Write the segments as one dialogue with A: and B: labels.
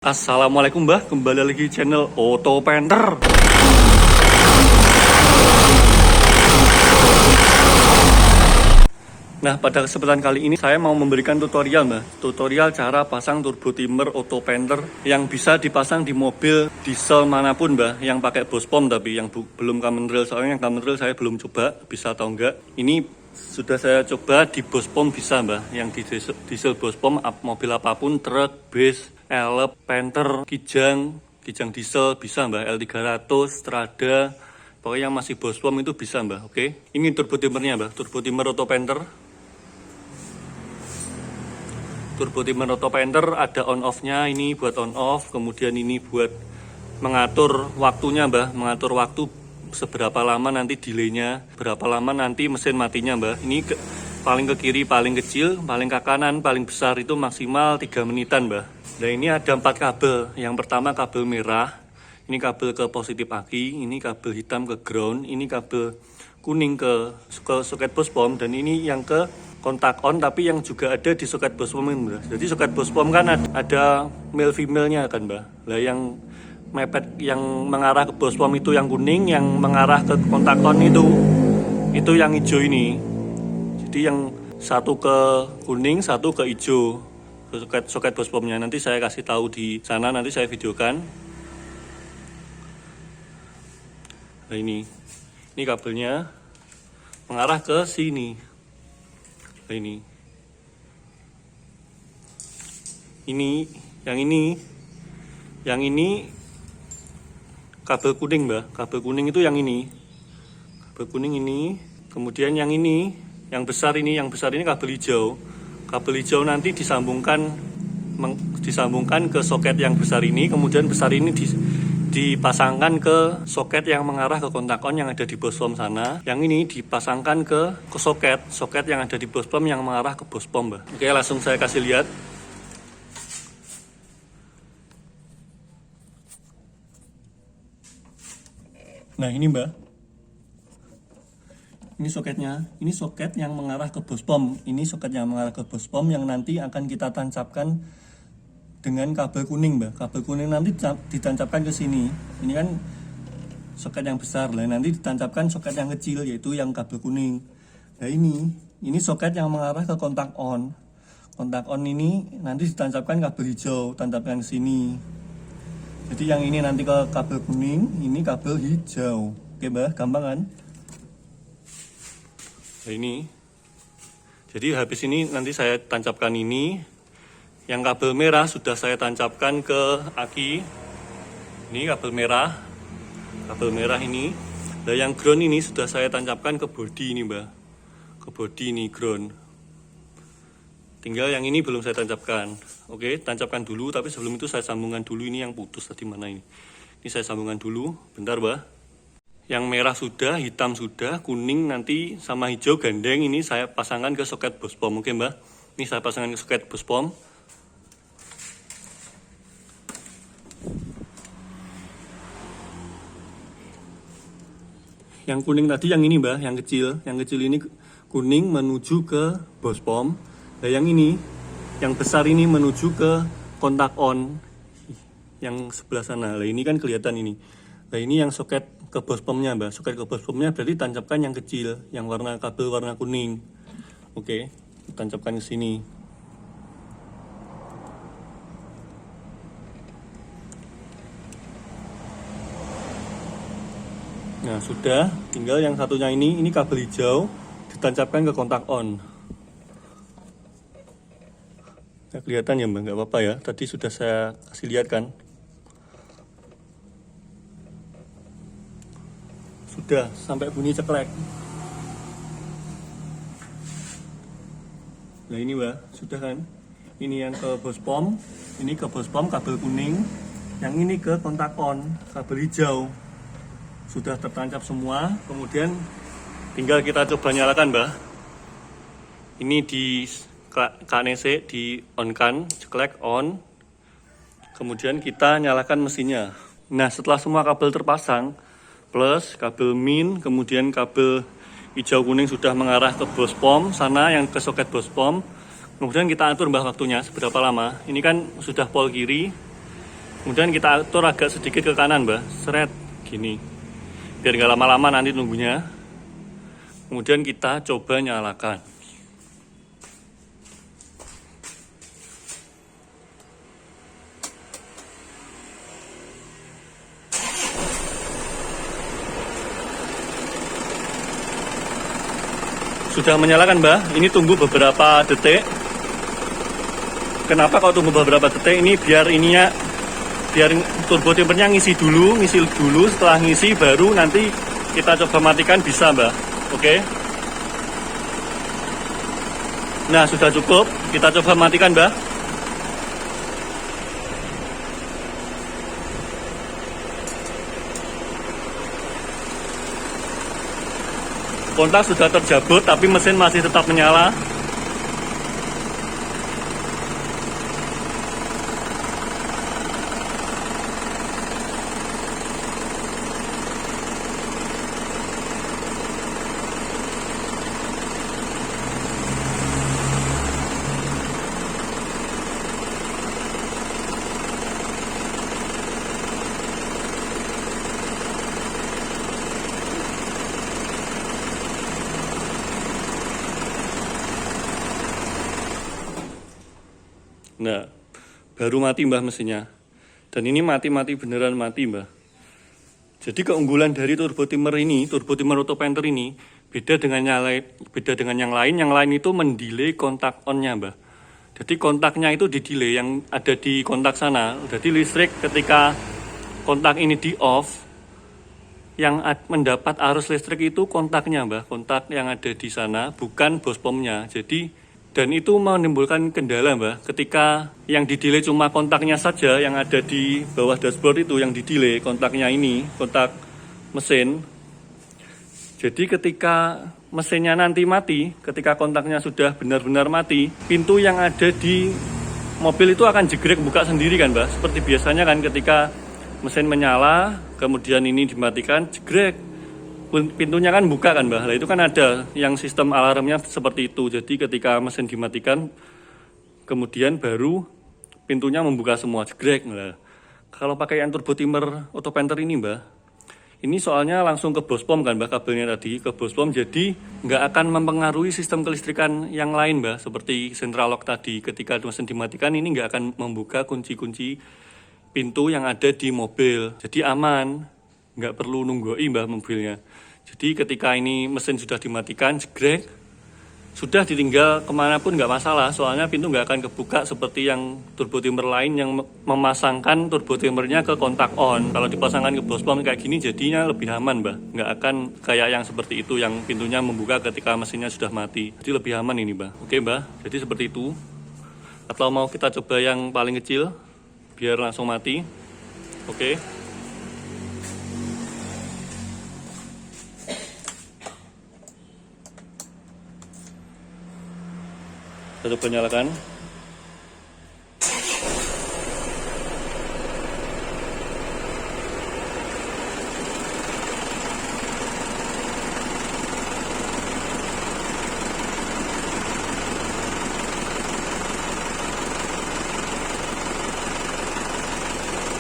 A: Assalamualaikum Mbah, kembali lagi channel Auto Painter. Nah, pada kesempatan kali ini saya mau memberikan tutorial Mbah. Tutorial cara pasang turbo timer Auto Painter yang bisa dipasang di mobil diesel manapun Mbah, yang pakai Bospom tapi yang belum common rail. Soalnya yang common rail saya belum coba, bisa atau enggak. Ini sudah saya coba di Bospom bisa Mbah, yang di diesel Bospom mobil apapun, truk, bus, elep, Panther, kijang diesel bisa Mbah, L300, Strada, pokoknya yang masih Bospom itu bisa Mbah. Oke, ini turbo timernya Mbah, turbo timer Auto Painter. Turbo timer Auto Painter ada on off-nya, ini buat on off, kemudian ini buat mengatur waktunya Mbah, mengatur waktu seberapa lama nanti delaynya, berapa lama nanti mesin matinya Mbah. Ini paling ke kiri paling kecil, paling ke kanan paling besar itu maksimal 3 menitan Mbah. Nah, ini ada 4 kabel. Yang pertama kabel merah, ini kabel ke positif aki, ini kabel hitam ke ground, ini kabel kuning ke soket Bospom, dan ini yang ke kontak on tapi yang juga ada di soket Bospom ini Mbah. Jadi soket Bospom kan ada male female-nya kan Mbah. Lah yang mepet yang mengarah ke Bospom itu yang kuning, yang mengarah ke kontak on itu yang hijau ini. Jadi yang satu ke kuning, satu ke hijau. Soket Bospomnya nanti saya kasih tahu di sana, nanti saya videokan. Nah, ini kabelnya mengarah ke sini. Nah, ini yang ini kabel kuning Mbah, kabel kuning itu yang ini, kabel kuning ini. Kemudian yang ini, yang besar ini kabel hijau. Kabel hijau nanti disambungkan ke soket yang besar ini, kemudian besar ini dipasangkan ke soket yang mengarah ke kontak on yang ada di Bospom sana. Yang ini dipasangkan ke soket yang ada di Bospom yang mengarah ke Bospom Mbah. Oke, langsung saya kasih lihat. Nah, ini Mbah, ini soketnya, ini soket yang mengarah ke Bospom, ini soket yang mengarah ke Bospom yang nanti akan kita tancapkan dengan kabel kuning Mbah. Kabel kuning nanti ditancapkan ke sini. Ini kan soket yang besar lah, nanti ditancapkan soket yang kecil yaitu yang kabel kuning. Nah, ini soket yang mengarah ke kontak on. Kontak on ini nanti ditancapkan kabel hijau, tancapkan ke sini. Jadi yang ini nanti ke kabel kuning, ini kabel hijau. Oke Mbah, gampang kan? Nah, ini. Jadi habis ini nanti saya tancapkan ini. Yang kabel merah sudah saya tancapkan ke aki. Ini kabel merah. Kabel merah ini. Nah, yang ground ini sudah saya tancapkan ke bodi ini, Mbah. Ke bodi ini ground. Tinggal yang ini belum saya tancapkan. Oke, tancapkan dulu, tapi sebelum itu saya sambungkan dulu ini yang putus tadi mana ini. Ini saya sambungkan dulu, bentar Mbah. Yang merah sudah, hitam sudah, kuning nanti sama hijau gandeng ini saya pasangkan ke soket Bospom. Oke Mbah, ini saya pasangkan ke soket Bospom. Yang kuning tadi yang ini Mbah, yang kecil ini kuning menuju ke Bospom. Nah, yang ini, yang besar ini menuju ke kontak on yang sebelah sana. Nah, ini kan kelihatan ini. Nah, ini yang soket ke Bospomnya Mbak. Soket ke Bospomnya berarti tancapkan yang kecil, yang kabel warna kuning. Oke, tancapkan ke sini. Nah, sudah, tinggal yang satunya ini kabel hijau ditancapkan ke kontak on. Nah, kelihatan ya Mbak, nggak apa-apa ya. Tadi sudah saya kasih lihat kan. Sudah sampai bunyi ceklek. Nah, ini Mbak, sudah kan. Ini yang ke Bospom, ini ke Bospom kabel kuning, yang ini ke kontak on kabel hijau. Sudah tertancap semua. Kemudian tinggal kita coba nyalakan Mbak. Ini di KNC di on kan, ceklek on. Kemudian kita nyalakan mesinnya. Nah, setelah semua kabel terpasang, plus kabel min, kemudian kabel hijau kuning sudah mengarah ke Bospom sana, yang ke soket Bospom. Kemudian kita atur Mbah waktunya seberapa lama. Ini kan sudah pol kiri. Kemudian kita atur agak sedikit ke kanan mbak, seret gini, biar nggak lama-lama nanti nunggunya. Kemudian kita coba nyalakan. Sudah menyalakan mbak, ini tunggu beberapa detik. Kenapa kalau tunggu beberapa detik ini? Biar turbo timpernya ngisi dulu. Setelah ngisi baru nanti kita coba matikan, bisa mbak. Oke. Nah sudah cukup, kita coba matikan mbak. Kontak sudah terjabut tapi mesin masih tetap menyala. Nah, baru mati mbah mesinnya. Dan ini mati beneran mati mbah. Jadi keunggulan dari turbo timer ini, turbo timer auto painter ini beda dengan yang lain. Yang lain itu mendelay kontak on-nya mbah. Jadi kontaknya itu di delay yang ada di kontak sana. Jadi listrik ketika kontak ini di off, yang mendapat arus listrik itu kontaknya mbah, kontak yang ada di sana, bukan bospomnya. Jadi dan itu menimbulkan kendala mbah, ketika yang di delay cuma kontaknya saja yang ada di bawah dashboard itu yang di delay kontaknya ini, kontak mesin. Jadi ketika mesinnya nanti mati, ketika kontaknya sudah benar-benar mati, pintu yang ada di mobil itu akan jegrek buka sendiri kan mbah. Seperti biasanya kan ketika mesin menyala, kemudian ini dimatikan, jegrek. Pintunya kan buka kan mbah, itu kan ada yang sistem alarmnya seperti itu. Jadi ketika mesin dimatikan, kemudian baru pintunya membuka semua, jegrek. Nah, kalau pakai yang turbo timer auto painter ini mbah, ini soalnya langsung ke bospom kan mbah, kabelnya tadi ke bospom, jadi nggak akan mempengaruhi sistem kelistrikan yang lain mbah, seperti central lock tadi. Ketika mesin dimatikan ini nggak akan membuka kunci-kunci pintu yang ada di mobil, jadi aman, nggak perlu nunggoi mbah mobilnya. Jadi ketika ini mesin sudah dimatikan, jegrek, sudah ditinggal kemanapun nggak masalah, soalnya pintu nggak akan kebuka seperti yang turbo timer lain yang memasangkan turbo timernya ke kontak on. Kalau dipasangkan ke bospom kayak gini jadinya lebih aman mbah, nggak akan kayak yang seperti itu yang pintunya membuka ketika mesinnya sudah mati. Jadi lebih aman ini mbah. Oke mbah, jadi seperti itu. Atau mau kita coba yang paling kecil biar langsung mati. Oke. Kita coba nyalakan.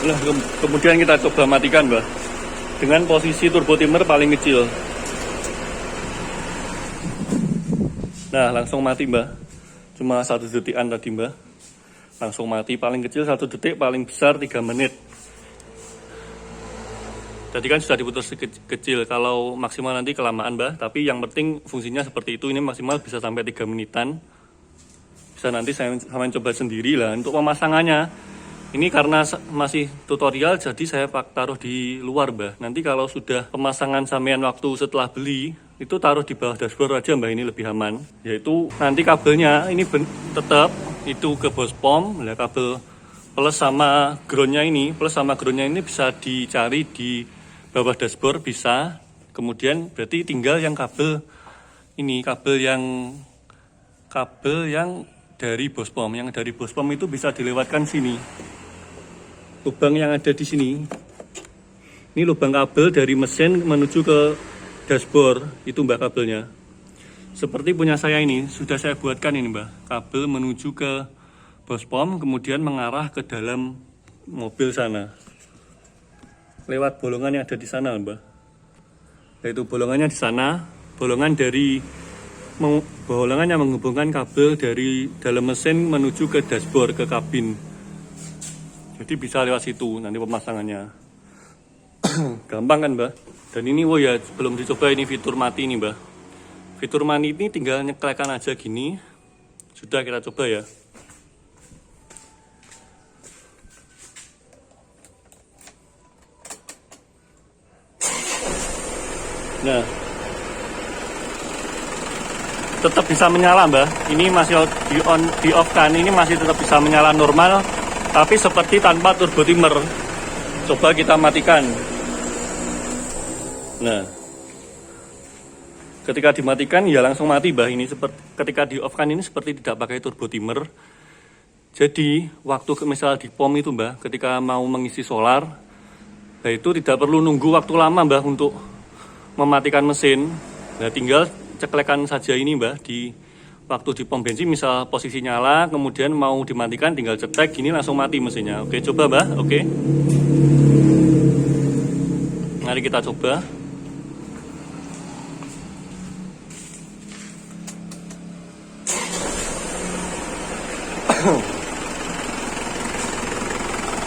A: Nah, kemudian kita coba matikan mbah dengan posisi turbo timer paling kecil. Nah, langsung mati mbah. Cuma 1 detikan tadi mbah, langsung mati. Paling kecil 1 detik, paling besar 3 menit. Tadi kan sudah diputus kecil, kalau maksimal nanti kelamaan mbah, tapi yang penting fungsinya seperti itu. Ini maksimal bisa sampai 3 menitan. Bisa nanti saya coba sendiri lah. Untuk pemasangannya ini karena masih tutorial, jadi saya taruh di luar mbah. Nanti kalau sudah pemasangan sampean waktu setelah beli, itu taruh di bawah dashboard aja mbak, ini lebih aman. Yaitu nanti kabelnya ini tetap itu ke bospom. Nah, kabel plus sama groundnya ini, bisa dicari di bawah dashboard, bisa. Kemudian berarti tinggal yang kabel ini, kabel yang dari bospom. Yang dari bospom itu bisa dilewatkan sini. Lubang yang ada di sini. Ini lubang kabel dari mesin menuju ke dashboard, itu mbak kabelnya. Seperti punya saya ini, sudah saya buatkan ini mbak. Kabel menuju ke bospom, kemudian mengarah ke dalam mobil sana. Lewat bolongan yang ada di sana, Mbak. Yaitu bolongannya di sana, bolongan yang menghubungkan kabel dari dalam mesin menuju ke dashboard, ke kabin. Jadi bisa lewat situ nanti pemasangannya. Gampang kan, Mbak? Dan ini belum dicoba ini fitur mati nih, Mbak. Fitur mati ini tinggal nyeklekan aja gini. Sudah, kita coba ya. Nah, tetap bisa menyala, Mbak. Ini masih di off kan, ini masih tetap bisa menyala normal, tapi seperti tanpa turbo timer. Coba kita matikan. Nah, ketika dimatikan ya langsung mati, Mbak. Ini ketika di off kan ini seperti tidak pakai turbo timer. Jadi waktu misal di pom itu, Mbak, ketika mau mengisi solar, nah itu tidak perlu nunggu waktu lama, Mbak, untuk mematikan mesin. Nah, tinggal ceklekan saja ini, Mbak, di waktu di pom bensin misal posisi nyala, kemudian mau dimatikan tinggal cetek gini langsung mati mesinnya. Oke, coba, Mbak. Oke. Mari kita coba.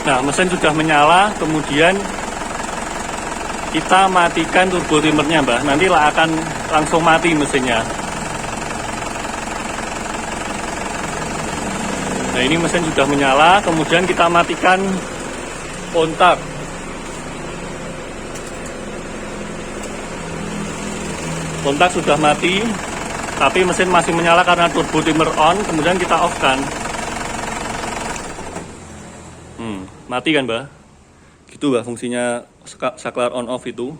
A: Nah, mesin sudah menyala, kemudian kita matikan turbo timernya, Mbak. Nanti akan langsung mati mesinnya. Nah, ini mesin sudah menyala, kemudian kita matikan kontak. Kontak sudah mati, tapi mesin masih menyala karena turbo timer on, kemudian kita off kan. Mati kan, Mbak? Gitu, Mbak, fungsinya saklar on off itu.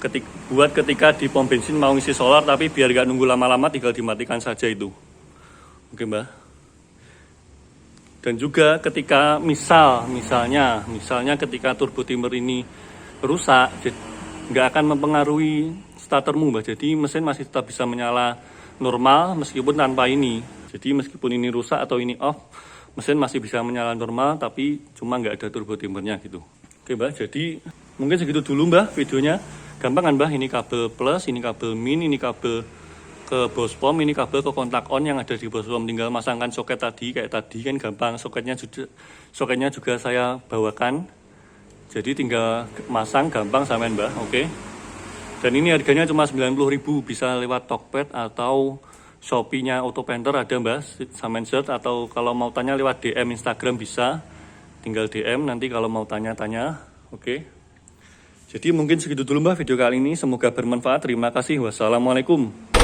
A: Ketika di pom bensin mau ngisi solar, tapi biar gak nunggu lama-lama tinggal dimatikan saja itu. Oke, Mbak. Dan juga ketika misalnya ketika turbo timer ini rusak, nggak akan mempengaruhi startermu, Mbak. Jadi mesin masih tetap bisa menyala normal meskipun tanpa ini. Jadi meskipun ini rusak atau ini off, mesin masih bisa menyala normal, tapi cuma nggak ada turbo timernya gitu. Oke, Mbak, jadi mungkin segitu dulu, Mbak, videonya. Gampang kan, Mbak? Ini kabel plus, ini kabel min, ini kabel ke bospom, ini kabel ke kontak on yang ada di bospom. Tinggal masangkan soket tadi, kayak tadi kan gampang. Soketnya juga saya bawakan. Jadi tinggal masang gampang sampean, Mbak. Oke. Dan ini harganya cuma 90.000, bisa lewat Tokped atau Shopee-nya Autopainter ada, Mbak, sampean search, atau kalau mau tanya lewat DM Instagram bisa. Tinggal DM nanti kalau mau tanya-tanya. Oke. Jadi mungkin segitu dulu, Mbak, video kali ini. Semoga bermanfaat. Terima kasih. Wassalamualaikum.